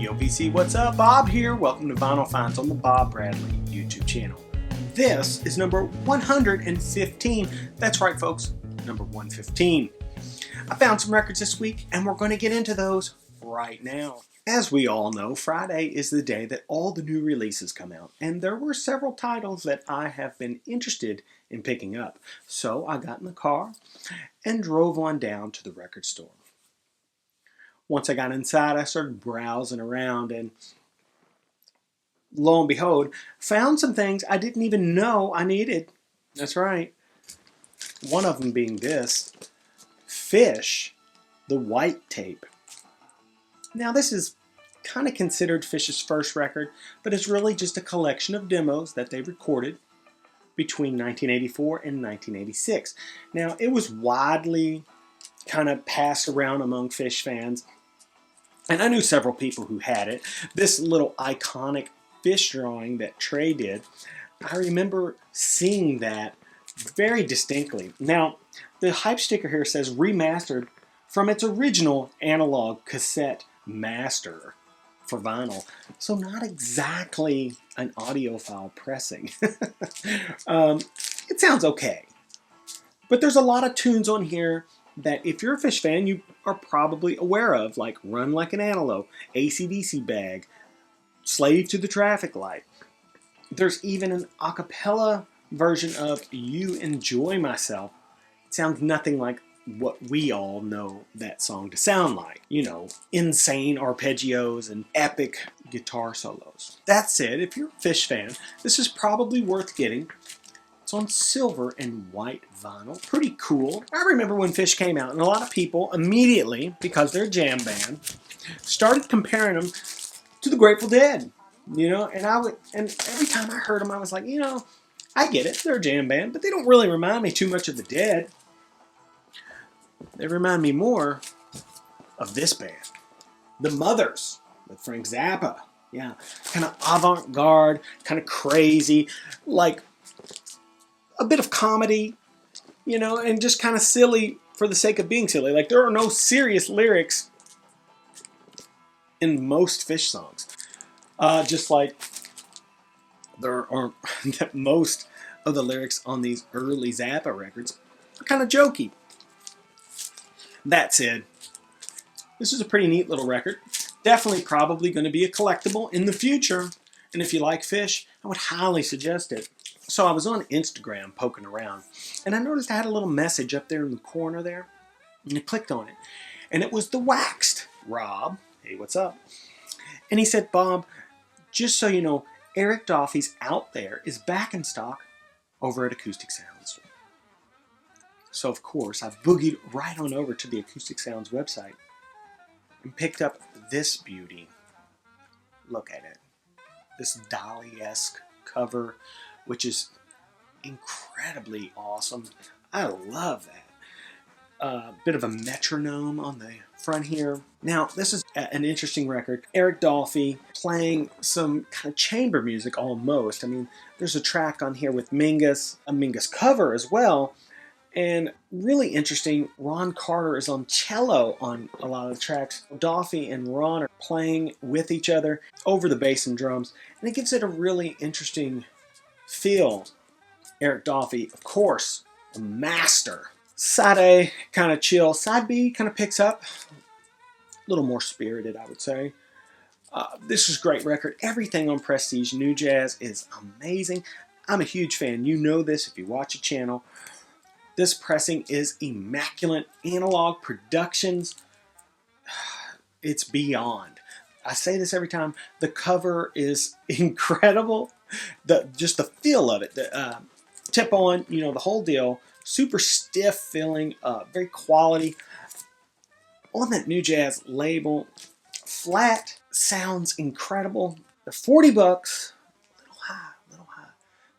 AudioPC, what's up? Bob here. Welcome to Vinyl Finds on the Bob Bradley YouTube channel. This is number 115. That's right, folks, number 115. I found some records this week, and we're going to get into those right now. As we all know, Friday is the day that all the new releases come out, and there were several titles that I have been interested in picking up. So I got in the car and drove on down to the record store. Once I got inside, I started browsing around and lo and behold, found some things I didn't even know I needed. That's right. One of them being this, Fish, the white tape. Now this is kind of considered Fish's first record, but it's really just a collection of demos that they recorded between 1984 and 1986. Now it was widely kind of passed around among Fish fans, and I knew several people who had it. This little iconic Fish drawing that Trey did, I remember seeing that very distinctly. Now, the hype sticker here says remastered from its original analog cassette master for vinyl. So not exactly an audiophile pressing. It sounds okay. But there's a lot of tunes on here that if you're a Fish fan, you are probably aware of, like Run Like an Antelope, AC/DC Bag, Slave to the Traffic Light. There's even an a cappella version of You Enjoy Myself. It sounds nothing like what we all know that song to sound like. You know, insane arpeggios and epic guitar solos. That said, if you're a Fish fan, this is probably worth getting. It's on silver and white vinyl. Pretty cool. I remember when Fish came out, and a lot of people immediately, because they're a jam band, started comparing them to the Grateful Dead. You know, and every time I heard them, I was like, you know, I get it. They're a jam band, but they don't really remind me too much of the Dead. They remind me more of this band, The Mothers, with Frank Zappa. Yeah, kind of avant-garde, kind of crazy, like a bit of comedy, you know, and just kind of silly for the sake of being silly. Like, there are no serious lyrics in most Fish songs. Just like there aren't most of the lyrics on these early Zappa records are kind of jokey. That said, this is a pretty neat little record. Definitely probably going to be a collectible in the future. And if you like Fish, I would highly suggest it. So I was on Instagram poking around, and I noticed I had a little message up there in the corner there, and I clicked on it. And it was the Waxed Rob. Hey, what's up? And he said, Bob, just so you know, Eric Doffy's Out There is back in stock over at Acoustic Sounds. So, of course, I boogied right on over to the Acoustic Sounds website and picked up this beauty. Look at it. This Dolly-esque cover, which is incredibly awesome. I love that. Bit of a metronome on the front here. Now, this is an interesting record. Eric Doffy playing some kind of chamber music almost. I mean, there's a track on here with Mingus, a Mingus cover as well. And really interesting, Ron Carter is on cello on a lot of the tracks. Doffy and Ron are playing with each other over the bass and drums. And it gives it a really interesting feel. Eric Doffy, of course, a master. Side A, kind of chill. Side B kind of picks up. A little more spirited, I would say. This is a great record. Everything on Prestige New Jazz is amazing. I'm a huge fan. You know this if you watch the channel. This pressing is immaculate. Analog Productions, it's beyond. I say this every time. The cover is incredible. Just the feel of it. The tip on, you know, the whole deal. Super stiff feeling, very quality. On that New Jazz label, flat, sounds incredible. They're 40 bucks. A little high.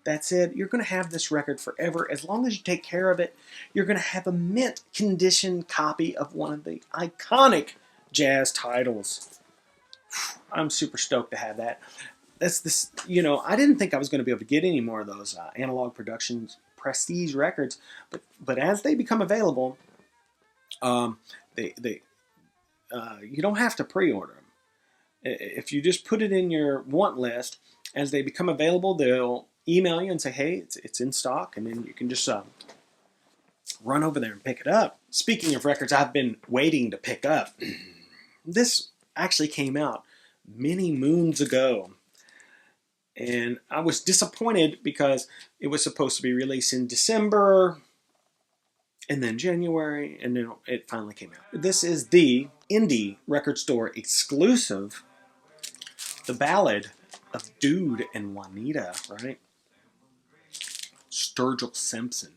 That's it. You're going to have this record forever. As long as you take care of it, you're going to have a mint condition copy of one of the iconic jazz titles. I'm super stoked to have that. You know, I didn't think I was going to be able to get any more of those Analog Productions Prestige records, but as they become available, you don't have to pre-order them. If you just put it in your want list, as they become available, they'll email you and say, hey, it's in stock, and then you can just run over there and pick it up. Speaking of records I've been waiting to pick up, this actually came out many moons ago. And I was disappointed because it was supposed to be released in December and then January, and then it finally came out. This is the indie record store exclusive, The Ballad of Dude and Juanita, right? Stuart Simpson.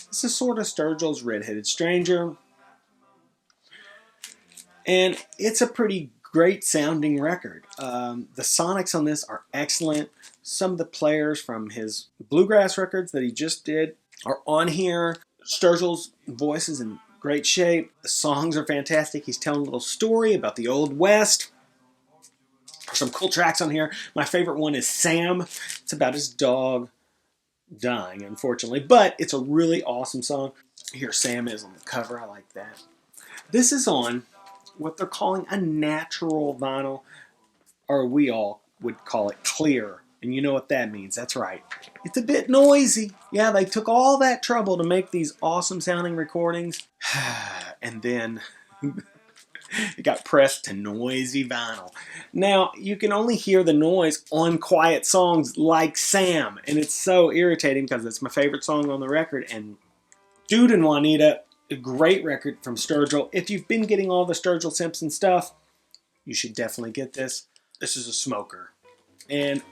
This is sort of Sturgill's Red-Headed Stranger. And it's a pretty great sounding record. The sonics on this are excellent. Some of the players from his bluegrass records that he just did are on here. Sturgill's voice is in great shape. The songs are fantastic. He's telling a little story about the Old West. Some cool tracks on here. My favorite one is Sam. It's about his dog dying, unfortunately, but it's a really awesome song. Here Sam is on the cover. I like that. This is on what they're calling a natural vinyl, or we all would call it clear. And you know what that means. That's right. It's a bit noisy. Yeah, they took all that trouble to make these awesome sounding recordings. And then it got pressed to noisy vinyl. Now, you can only hear the noise on quiet songs like Sam. And it's so irritating because it's my favorite song on the record. And Dude and Juanita, a great record from Sturgill. If you've been getting all the Sturgill Simpson stuff, you should definitely get this. This is a smoker. And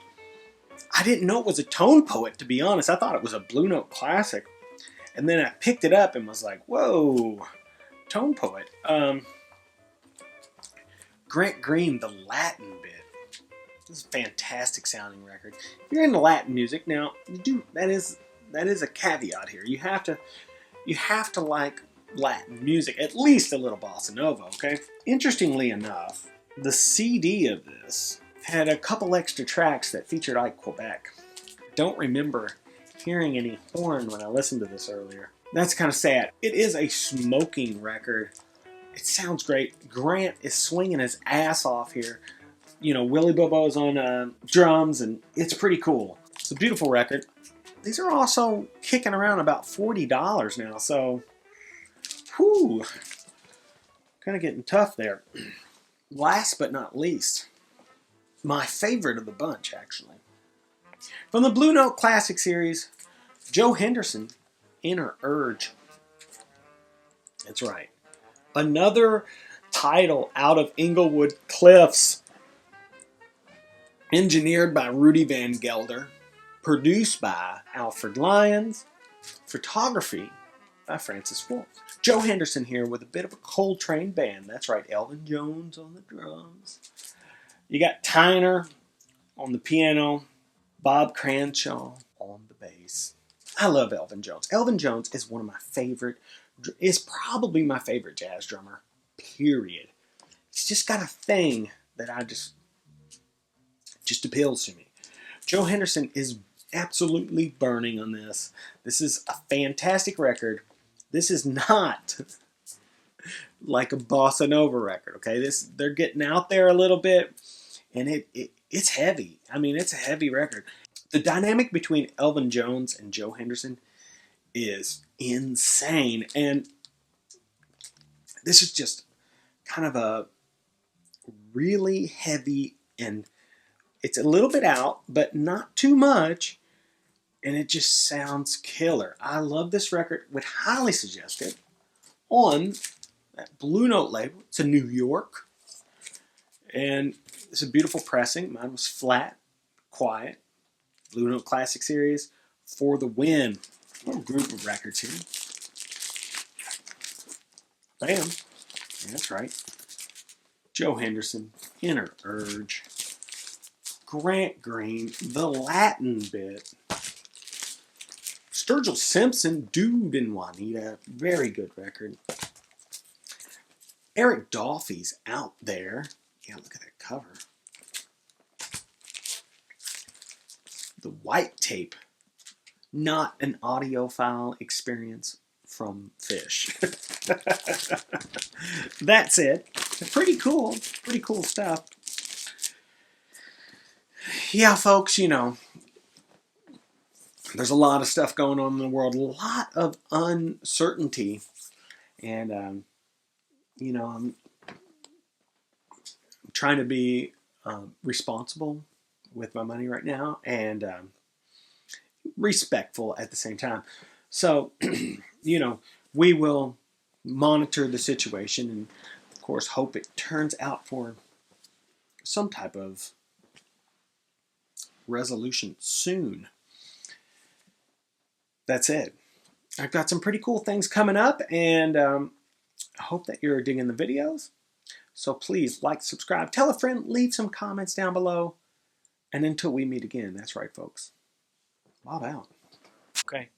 I didn't know it was a tone poet, to be honest. I thought it was a Blue Note classic. And then I picked it up and was like, whoa, tone poet. Grant Green, the Latin bit. This is a fantastic sounding record. If you're into Latin music, now, that is a caveat here. You have to like Latin music, at least a little bossa nova, okay? Interestingly enough, the CD of this had a couple extra tracks that featured Ike Quebec. Don't remember hearing any horn when I listened to this earlier. That's kind of sad. It is a smoking record. It sounds great. Grant is swinging his ass off here. You know, Willie Bobo's on drums, and it's pretty cool. It's a beautiful record. These are also kicking around about $40 now, so whew, kind of getting tough there. Last but not least, my favorite of the bunch, actually. From the Blue Note Classic Series, Joe Henderson, Inner Urge. That's right. Another title out of Inglewood Cliffs. Engineered by Rudy Van Gelder. Produced by Alfred Lyons. Photography by Francis Wolff. Joe Henderson here with a bit of a Coltrane band. That's right, Elvin Jones on the drums. You got Tyner on the piano. Bob Cranshaw on the bass. I love Elvin Jones. Elvin Jones is probably my favorite jazz drummer, period. He's just got a thing that just appeals to me. Joe Henderson is absolutely burning on this. This is a fantastic record. This is not like a bossa nova record, okay? They're getting out there a little bit, and it's heavy. I mean, it's a heavy record. The dynamic between Elvin Jones and Joe Henderson is insane, and this is just kind of a really heavy, and it's a little bit out, but not too much, and it just sounds killer. I love this record. Would highly suggest it on that Blue Note label. It's a New York, and it's a beautiful pressing. Mine was flat, quiet. Blue Note Classic Series for the win. What a group of records here. Bam. That's right. Joe Henderson, Inner Urge. Grant Green, the Latin bit. Stuart Simpson, Dude and Juanita. Very good record. Eric Doffy's out there. Yeah, look at that cover. The white tape. Not an audiophile experience from Fish. That's it. Pretty cool stuff. Yeah, folks, you know, there's a lot of stuff going on in the world, a lot of uncertainty, and you know, I'm trying to be responsible with my money right now, and respectful at the same time. So, you know, we will monitor the situation and, of course, hope it turns out for some type of resolution soon. That's it. I've got some pretty cool things coming up, and I hope that you're digging the videos. So please like, subscribe, tell a friend, leave some comments down below. And until we meet again, that's right, folks. Loud out. Okay.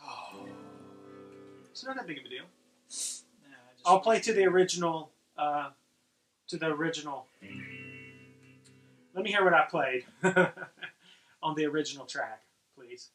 Oh. It's not that big of a deal. I'll play to the original. Let me hear what I played on the original track, please.